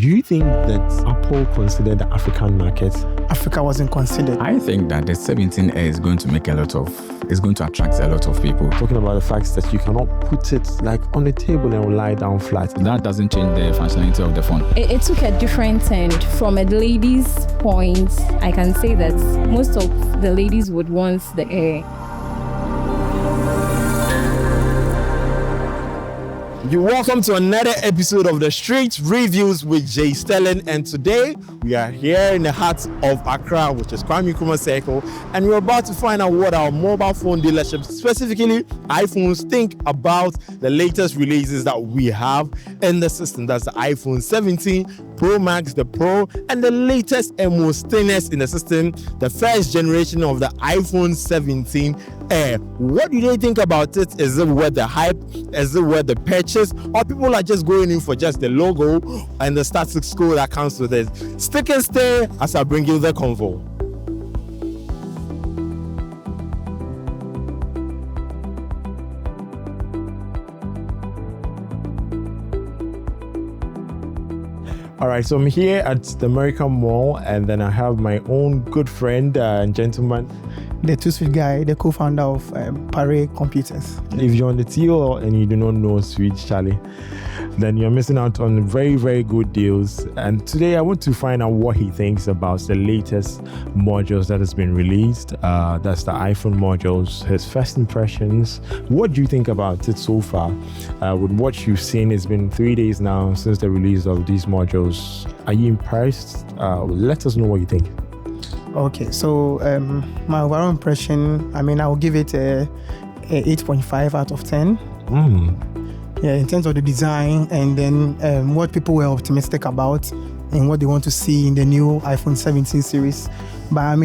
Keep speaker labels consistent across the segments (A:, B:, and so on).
A: Do you think that Apple considered the African market?
B: Africa wasn't considered.
C: I think that the 17A is going to attract a lot of people.
A: Talking about the fact that you cannot put it like on the table and lie down flat.
C: That doesn't change the functionality of the phone.
D: It took a different turn. From a lady's point, I can say that most of the ladies would want the Air.
A: You're welcome to another episode of the Street Reviews with Jay Sterling, and today we are here in the heart of Accra, which is Kwame Nkrumah Circle, and we're about to find out what our mobile phone dealerships, specifically iPhones, think about the latest releases that we have in the system. That's the iPhone 17 Pro Max, the Pro, and the latest and most thinnest in the system, the first generation of the iPhone 17 Air. What do they think about it? Is it worth the hype? Is it worth the purchase? Or people are just going in for just the logo and the status quo that comes with it? Stick and stay as I bring you the convo. All right, so I'm here at the American Mall, and then I have my own good friend and gentleman,
B: The two-sweet guy, the co-founder of Paré Computers.
A: If you're on the TL and you do not know Sweet Charlie, then you're missing out on very, very good deals. And today I want to find out what he thinks about the latest modules that has been released. That's the iPhone modules, his first impressions. What do you think about it so far? With what you've seen, it's been 3 days now since the release of these modules. Are you impressed? Let us know what you think.
B: Okay, so my overall impression, I will give it a 8.5 out of 10. Yeah, in terms of the design and then what people were optimistic about and what they want to see in the new iPhone 17 series. But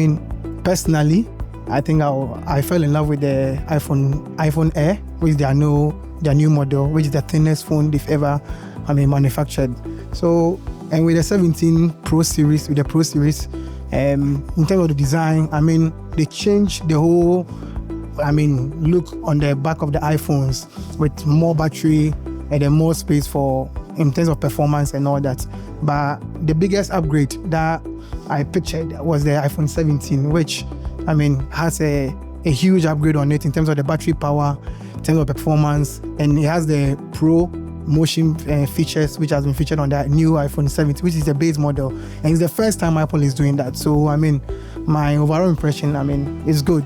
B: personally, I think I fell in love with the iPhone Air, which is their new model, which is the thinnest phone they've ever manufactured. So, and with the 17 Pro series, in terms of the design, they changed the whole look on the back of the iPhones with more battery and then more space in terms of performance and all that. But the biggest upgrade that I pictured was the iPhone 17, which has a huge upgrade on it in terms of the battery power, in terms of performance, and it has the Pro motion features which has been featured on that new iPhone 17, which is the base model, and it's the first time Apple is doing that. So my overall impression is good.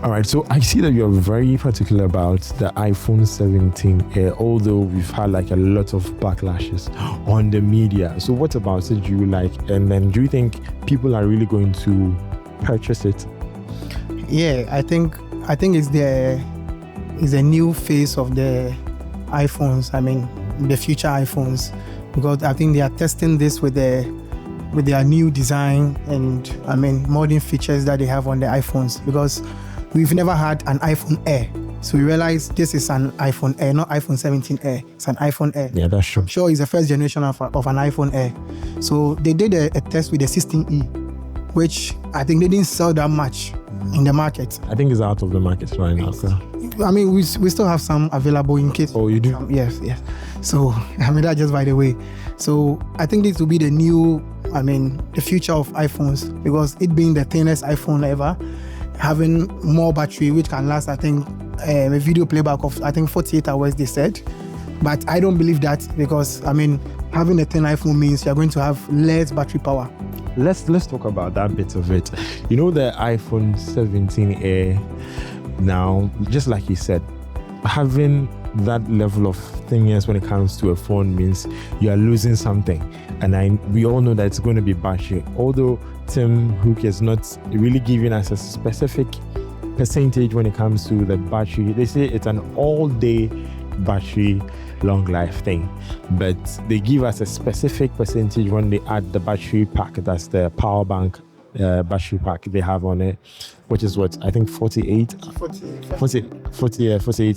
A: All right, so I see that you're very particular about the iPhone 17 Air, although we've had a lot of backlashes on the media. So what about it do you like, and then do you think people are really going to purchase it?
B: Yeah, I think it's a new face of the iPhones, the future iPhones, because I think they are testing this with their new design and modern features that they have on the iPhones, because we've never had an iPhone Air. So we realize this is an iPhone Air, not iPhone 17 Air. It's an iPhone Air.
A: Yeah, that's true.
B: Sure, it's the first generation of an iPhone Air. So they did a test with the 16E, which I think they didn't sell that much in the market.
A: I think it's out of the market right now. So.
B: We still have some available in case.
A: Oh, you do?
B: Yes. So, that's just by the way. So, I think this will be the new, the future of iPhones, because it being the thinnest iPhone ever, having more battery, which can last, I think, a video playback of, 48 hours, they said. But I don't believe that, because, having a thin iPhone means you're going to have less battery power.
A: Let's talk about that bit of it. You know, the iPhone 17 Air, now, just like you said, having that level of thinness when it comes to a phone means you are losing something. And we all know that it's going to be battery. Although Tim Cook is not really giving us a specific percentage when it comes to the battery. They say it's an all-day battery long life thing, but they give us a specific percentage when they add the battery pack. That's the power bank battery pack they have on it, which is what I think 48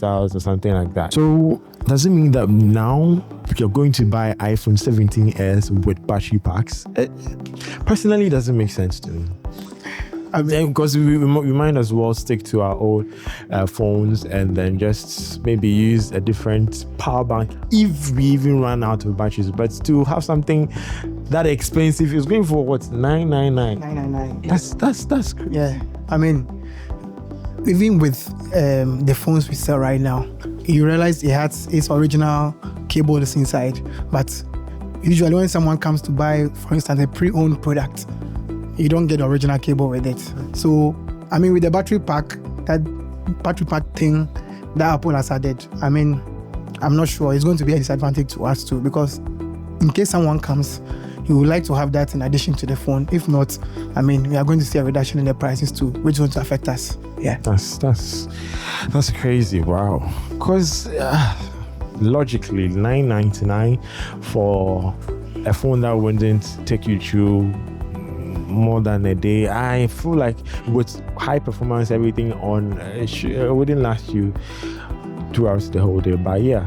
A: hours or something like that. So does it mean that now you're going to buy iPhone 17s with battery packs? Personally, it doesn't make sense to me.
B: I mean,
A: because we might as well stick to our old phones and then just maybe use a different power bank if we even run out of batteries. But to have something that expensive is going for what, 999?
B: 999.
A: That's
B: Yeah. I mean, even with the phones we sell right now, you realize it has its original cable is inside. But usually when someone comes to buy, for instance, a pre-owned product, you don't get the original cable with it. So, I mean, with the battery pack, that battery pack thing that Apple has added, I mean, I'm not sure it's going to be a disadvantage to us too, because in case someone comes, you would like to have that in addition to the phone. If not, I mean, we are going to see a reduction in the prices too, which is going to affect us. Yeah.
A: That's crazy. Wow. Because logically, $999 for a phone that wouldn't take you through more than a day. I feel like with high performance, everything on, it wouldn't last you 2 hours the whole day. But yeah,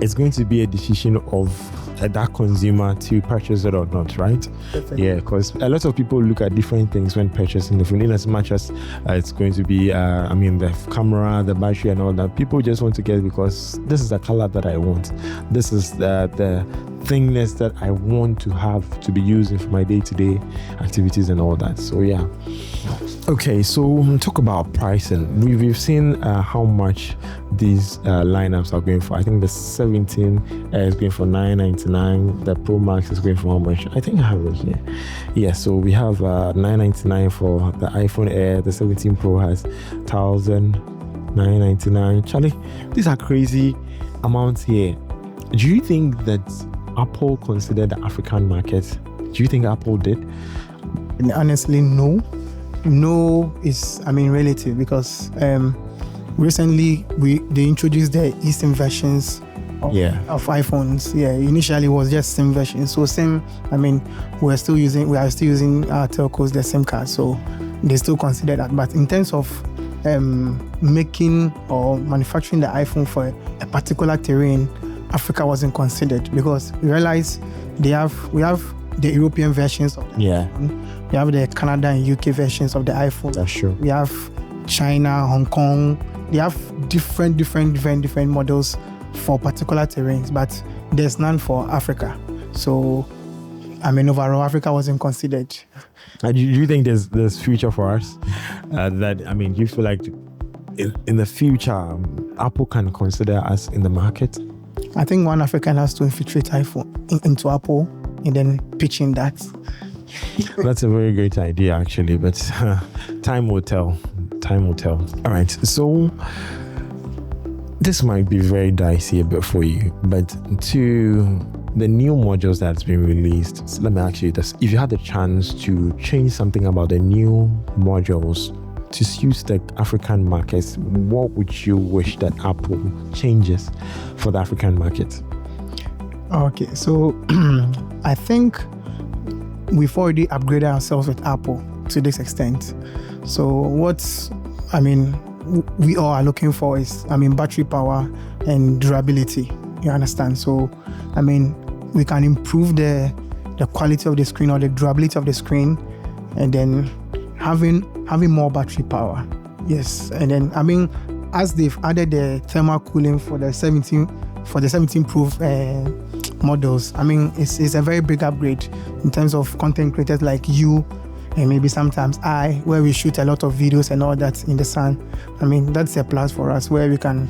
A: it's going to be a decision of that consumer to purchase it or not, right?
B: Definitely.
A: Yeah, because a lot of people look at different things when purchasing the phone, in as much as it's going to be the camera, the battery and all that. People just want to get it because this is the color that I want, this is the thingness that I want to have to be using for my day-to-day activities and all that. So yeah. Okay, so talk about pricing. We've seen how much these lineups are going for. I think the 17 is going for $999. The Pro Max is going for how much? I think I have it here. Yeah, so we have $999 for the iPhone Air. The 17 Pro has $1,999. Charlie, these are crazy amounts here. Do you think that Apple considered the African market? Do you think Apple did?
B: And honestly, no. No is, relative, because recently they introduced the eSIM versions of iPhones. Yeah, initially it was just SIM versions. So SIM, we are still using our telcos, the SIM card. So they still consider that. But in terms of making or manufacturing the iPhone for a particular terrain, Africa wasn't considered, because we realized we have the European versions of the iPhone. We have the Canada and UK versions of the iPhone.
A: That's true.
B: We have China, Hong Kong. They have different models for particular terrains, but there's none for Africa. So, overall, Africa wasn't considered.
A: Do you think there's future for us? Do you feel like in the future, Apple can consider us in the market?
B: I think one African has to infiltrate iPhone into Apple and then pitch in that.
A: That's a very great idea, actually, but time will tell. All right, so this might be very dicey a bit for you, but to the new modules that's been released, so let me ask you this. If you had the chance to change something about the new modules to suit the African markets, what would you wish that Apple changes for the African market?
B: Okay, so I think we've already upgraded ourselves with Apple to this extent. So we all are looking for is, battery power and durability. You understand? So, we can improve the quality of the screen or the durability of the screen, and then having more battery power. Yes, and then as they've added the thermal cooling for the 17 Pro models, it's a very big upgrade in terms of content creators like you and maybe sometimes I, where we shoot a lot of videos and all that in the sun. That's a plus for us, where we can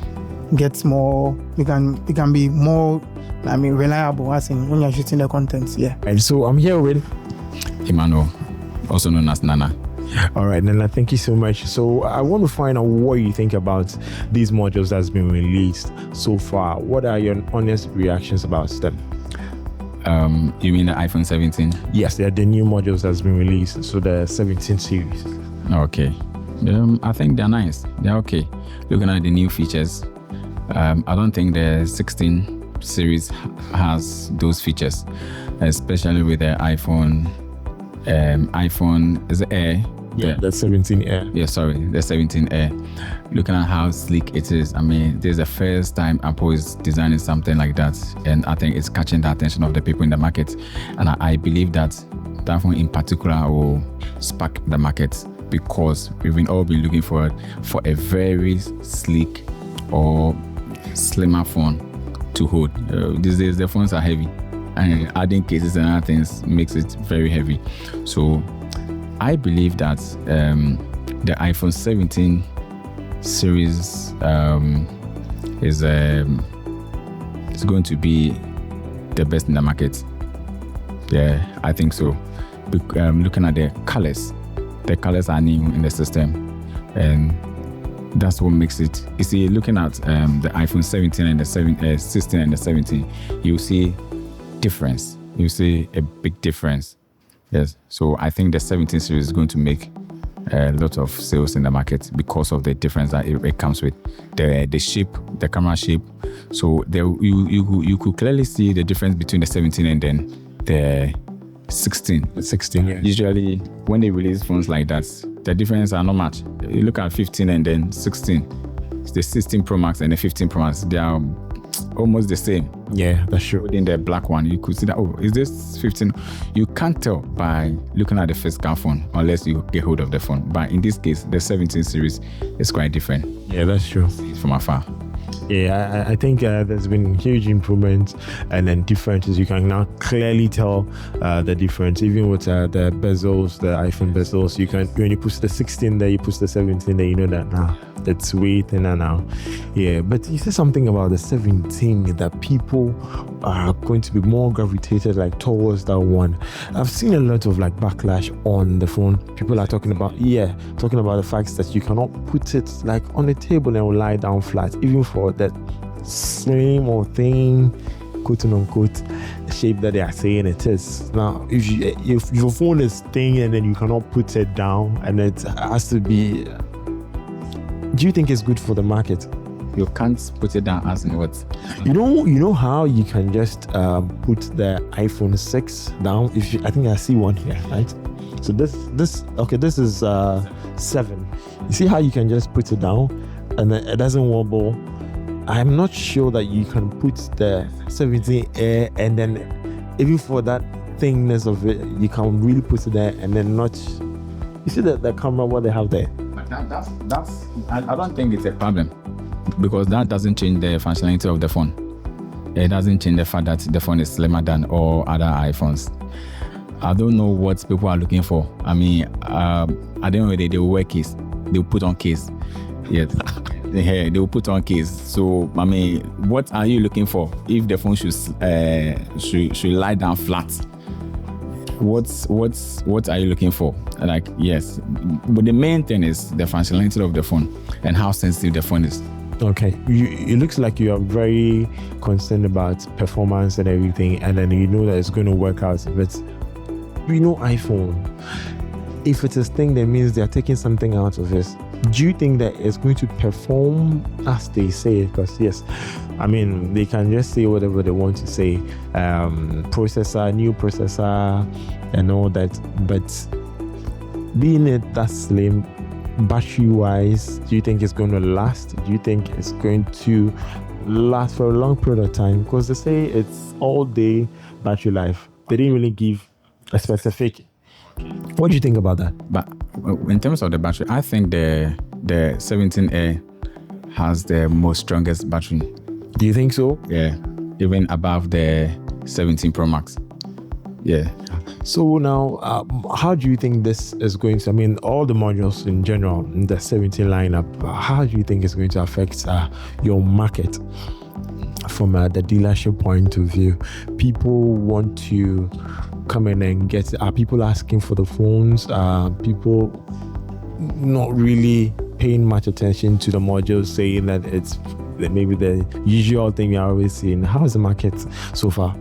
B: get more, we can be more reliable as in when you're shooting the content. Yeah.
A: And so I'm here with
C: Emmanuel, also known as Nana.
A: All right, Nana, thank you so much. So I want to find out what you think about these modules that's been released so far. What are your honest reactions about them?
C: You mean the iPhone 17?
A: Yes, they're the new modules that's been released, so the 17 series.
C: Okay. I think they're nice. They're okay. Looking at the new features, I don't think the 16 series has those features, especially with the iPhone is Air
A: Yeah, the 17 Air.
C: Yeah, sorry, the 17 Air. Looking at how sleek it is, I mean, this is the first time Apple is designing something like that, and I think it's catching the attention of the people in the market. And I believe that phone in particular will spark the market, because we've all been looking for a very sleek or slimmer phone to hold. These days the phones are heavy, and adding cases and other things makes it very heavy. So I believe that the iPhone 17 series is going to be the best in the market. Yeah, I think so. Looking at the colors are new in the system, and that's what makes it. You see, looking at the iPhone 17 and the 16 and the 17, you see difference. You see a big difference. Yes, so I think the 17 series is going to make a lot of sales in the market because of the difference that it comes with. The shape, the camera shape. So there, you could clearly see the difference between the 17 and then the 16.
A: The 16, yeah.
C: Usually, when they release phones like that, the difference are not much. You look at 15 and then 16. It's the 16 Pro Max and the 15 Pro Max. They are almost the same.
A: Yeah, that's true.
C: In the black one, you could see that, oh, is this 15? You can't tell by looking at the physical phone unless you get hold of the phone. But in this case, the 17 series is quite different.
A: Yeah, that's true.
C: From afar.
A: Yeah, I think there's been huge improvements and then differences. You can now clearly tell the difference, even with the bezels, the iPhone bezels. You can, when you push the 16 there, you push the 17 there, you know that now it's way thinner now. Yeah, but you said something about the 17 that people are going to be more gravitated like towards that one. I've seen a lot of like backlash on the phone. People are talking about the fact that you cannot put it like on the table and it will lie down flat, even for that slim or thin, quote unquote, shape that they are saying it is. Now, if your phone is thin and then you cannot put it down, and it has to be, do you think it's good for the market?
C: You can't put it down as in what?
A: You know how you can just put the iPhone 6 down. I think I see one here, right? So this is 7. You see how you can just put it down and then it doesn't wobble. I'm not sure that you can put the 17 Air and then even for that thingness of it, you can really put it there and then not. You see the camera, what they have there?
C: That's I don't think it's a problem, because that doesn't change the functionality of the phone. It doesn't change the fact that the phone is slimmer than all other iPhones. I don't know what people are looking for. I mean, at the end of the day, they will wear case. They will put on case. Yes. They will put on case. So, I mean, what are you looking for? If the phone should lie down flat, what are you looking for? Like, yes, but the main thing is the functionality of the phone and how sensitive the phone is.
A: Okay, it looks like you are very concerned about performance and everything, and then you know that it's going to work out. But you know, iPhone, if it's a thing, that means they're taking something out of it. Do you think that it's going to perform as they say? Because yes, I mean, they can just say whatever they want to say, processor, new processor, and all that. But being it that slim, battery-wise, do you think it's going to last? Do you think it's going to last for a long period of time? Because they say it's all-day battery life. They didn't really give a specific. What do you think about that?
C: But in terms of the battery, I think the 17 Air has the most strongest battery.
A: Do you think so?
C: Yeah, even above the 17 Pro Max. Yeah.
A: So now, how do you think this is going to, I mean, all the modules in general in the 17 lineup, how do you think it's going to affect your market from the dealership point of view? People want to come in and get, are people asking for the phones? People not really paying much attention to the modules, saying that it's maybe the usual thing you're always seeing. How is the market so far?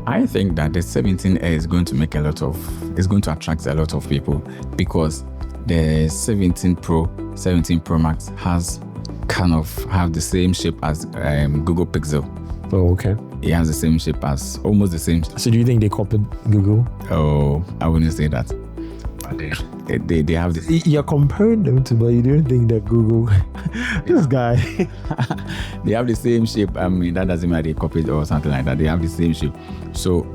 C: I think that the 17 Air is going to attract a lot of people, because the 17 Pro Max have the same shape as Google Pixel.
A: Oh, okay.
C: It has the same shape as, almost the same.
A: So do you think they copied Google?
C: Oh, I wouldn't say that. They have this.
A: You're comparing them to, but you don't think that Google, this guy.
C: They have the same shape. I mean, that doesn't mean they copied or something like that. They have the same shape. So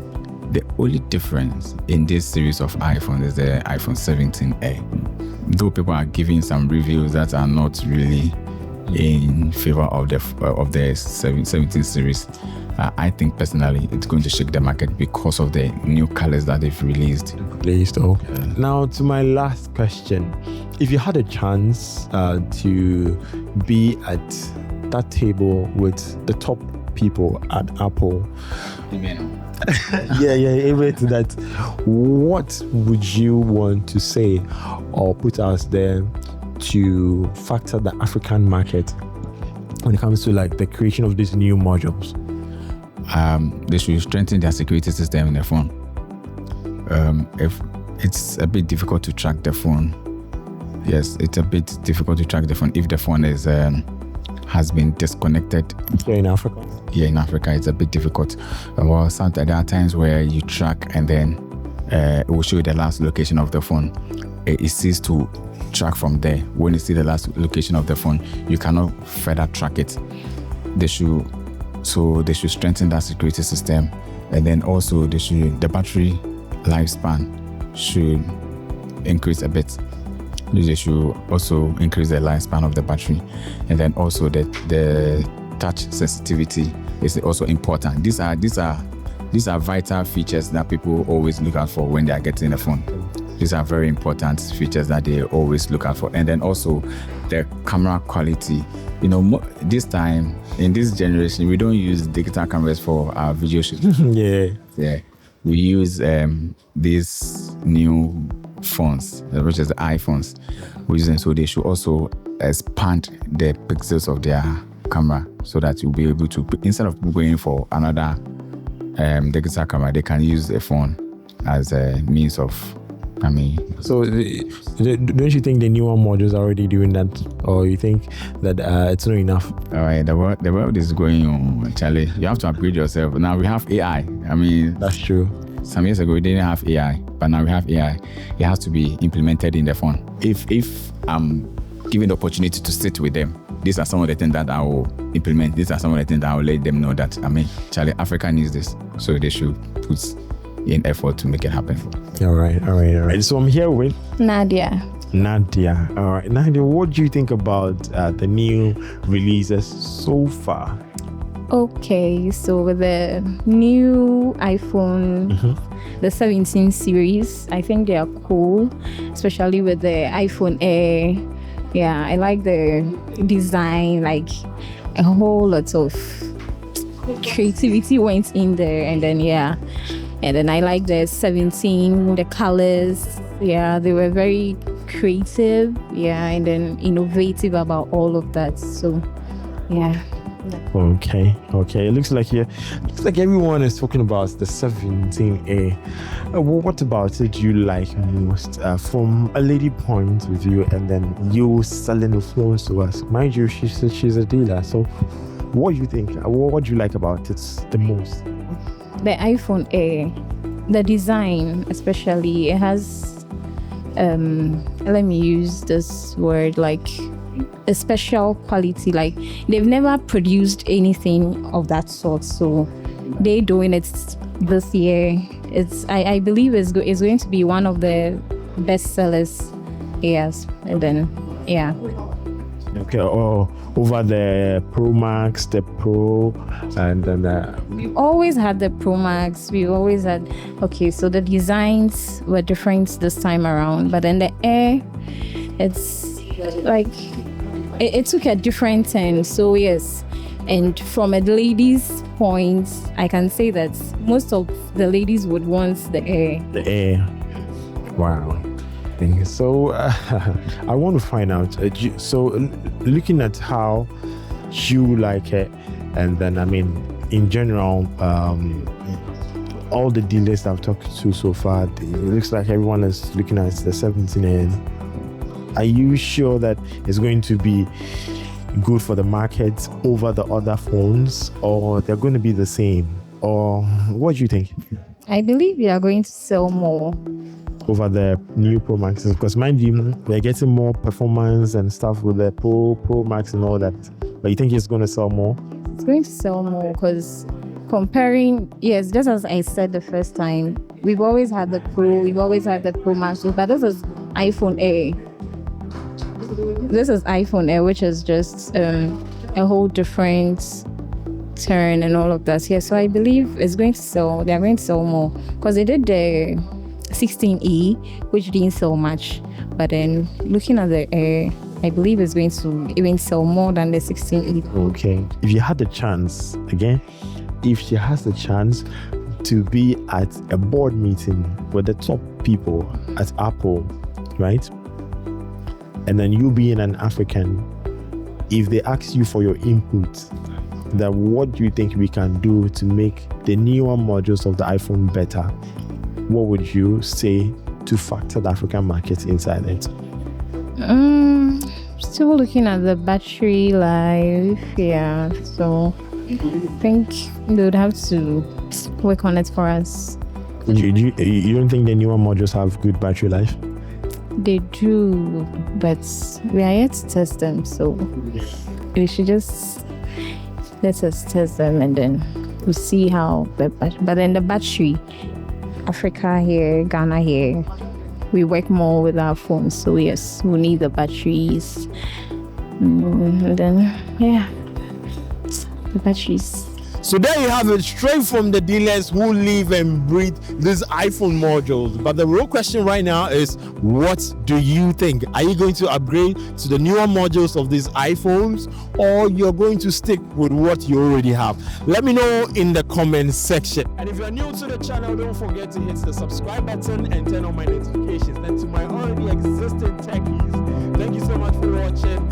C: the only difference in this series of iPhone is the iPhone 17A. Though people are giving some reviews that are not really in favor of the 17 series, I think personally it's going to shake the market because of the new colors that they've released.
A: Now to my last question. If you had a chance to be at that table with the top people at Apple, amen to that, what would you want to say or put out there to factor the African market when it comes to like the creation of these new modules?
C: They should strengthen their security system in the phone. If it's a bit difficult to track the phone, yes, it's a bit difficult to track the phone if the phone is has been disconnected.
A: In Africa?
C: Yeah, in Africa, it's a bit difficult. Well, sometimes there are times where you track and then it will show you the last location of the phone. It ceases to track from there. When you see the last location of the phone, you cannot further track it. They should strengthen that security system, and then also the battery lifespan should increase a bit. They should also increase the lifespan of the battery, and then also the touch sensitivity is also important. These are vital features that people always look out for when they are getting a phone. These are very important features that they always look out for. And then also the camera quality. You know, this time, in this generation, we don't use digital cameras for our video shooting. Yeah. We use these new phones, which is the iPhones. We use them, so they should also expand the pixels of their camera so that you'll be able to, instead of going for another digital camera, they can use a phone as a means of,
A: So don't you think the newer modules are already doing that, or you think that it's not enough?
C: All right, the world is going on, Charlie. You have to upgrade yourself. Now we have AI.
A: That's true.
C: Some years ago we didn't have AI, but now we have AI. It has to be implemented in the phone. If I'm given the opportunity to sit with them, these are some of the things that I will implement. These are some of the things that I will let them know that, Charlie, Africa needs this. So they should put in effort to make it happen.
A: All right. So I'm here with
D: Nadia.
A: All right, Nadia, what do you think about the new releases so far?
D: Okay, so with the new iPhone, the 17 series, I think they are cool, especially with the iPhone Air. Yeah, I like the design, like a whole lot of creativity went in there, and then I like the 17, the colors. Yeah, they were very creative, and then innovative about all of that. So, yeah.
A: Okay. It looks like everyone is talking about the 17A. What about it you like most from a lady point of view, and then you selling the phones to us? Mind you, she's a dealer. So, what do you think? What do you like about it the most?
D: The iPhone Air, the design especially, it has let me use this word, like a special quality. Like they've never produced anything of that sort, so they doing it this year. I believe it's going to be one of the best sellers. Yes, and then
A: Okay, over the Pro Max, the Pro, and then
D: we've always had the Pro Max. We always had. Okay, so the designs were different this time around, but then the Air, it's like it took a different turn. So yes, and from a lady's point, I can say that most of the ladies would want the Air.
A: The Air. Wow. So I want to find out. So looking at how you like it, and then in general, all the dealers I've talked to so far, it looks like everyone is looking at the 17. Are you sure that it's going to be good for the market over the other phones, or they're going to be the same? Or what do you think?
D: I believe we are going to sell more.
A: over the new Pro Maxes? Because mind you, we're getting more performance and stuff with the Pro Max and all that. But you think it's going to sell more?
D: It's going to sell more because comparing, yes, just as I said the first time, we've always had the Pro, we've always had the Pro Max, but this is iPhone Air. This is iPhone Air, which is just a whole different turn and all of that. Yeah, so I believe it's going to sell. They're going to sell more because they did the 16E, which didn't sell much. But then looking at the Air, I believe it's going to even sell more than the 16E.
A: Okay. If you had the chance, again, if she has the chance to be at a board meeting with the top people at Apple, right? And then you being an African, if they ask you for your input, that what do you think we can do to make the newer modules of the iPhone better? What would you say to factor the African market inside it?
D: Still looking at the battery life, yeah. So I think they would have to work on it for us.
A: You don't think the newer modules have good battery life?
D: They do, but we are yet to test them, so we should just let us test them and then we'll see how but then the battery, Africa here, Ghana here, we work more with our phones, so yes, we need the batteries. And then yeah, the batteries.
A: So there you have it, straight from the dealers who live and breathe these iPhone modules. But the real question right now is, what do you think? Are you going to upgrade to the newer modules of these iPhones, or you're going to stick with what you already have? Let me know in the comment section. And if you're new to the channel, don't forget to hit the subscribe button and turn on my notifications. And to my already existing techies, thank you so much for watching.